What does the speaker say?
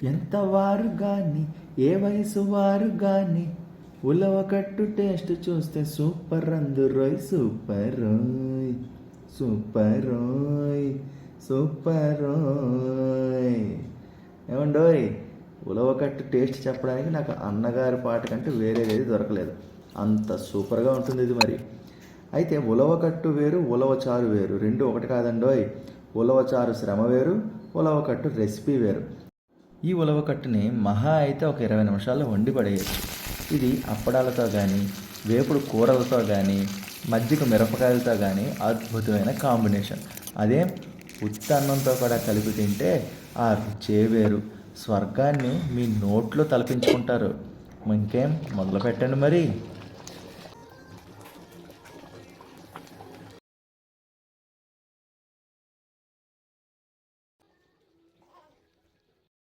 ఎంత వారు గాని ఏ వయసు వారు గాని ఉలవకట్టు టేస్ట్ చూస్తే సూపర్ అందురోయ్ సూపర్ రోయ్ సూపర్ రోయ్ సూపర్ రోయ్. ఏమండోయ్, ఉలవకట్టు టేస్ట్ చెప్పడానికి నాకు అన్నగారి పాట కంటే వేరేది దొరకలేదు. అంత సూపర్గా ఉంటుంది ఇది. మరి అయితే ఉలవకట్టు వేరు ఉలవచారు వేరు, రెండు ఒకటి కాదండోయ్. ఉలవచారు శ్రమ వేరు, ఉలవకట్టు రెసిపీ వేరు. ఈ ఉలవకట్టుని మహా అయితే ఒక 20 నిమిషాల్లో వండి పడేయచ్చు. ఇది అప్పడాలతో కానీ, వేపుడు కూరలతో కానీ, మజ్జిగ మిరపకాయలతో కానీ అద్భుతమైన కాంబినేషన్. అదే ఉత్త అన్నంతో కూడా కలిపి తింటే ఆ రుచే వేరు. స్వర్గాన్ని మీ నోట్లో తలపించుకుంటారు. ఇంకేం మొదలు పెట్టండి మరి.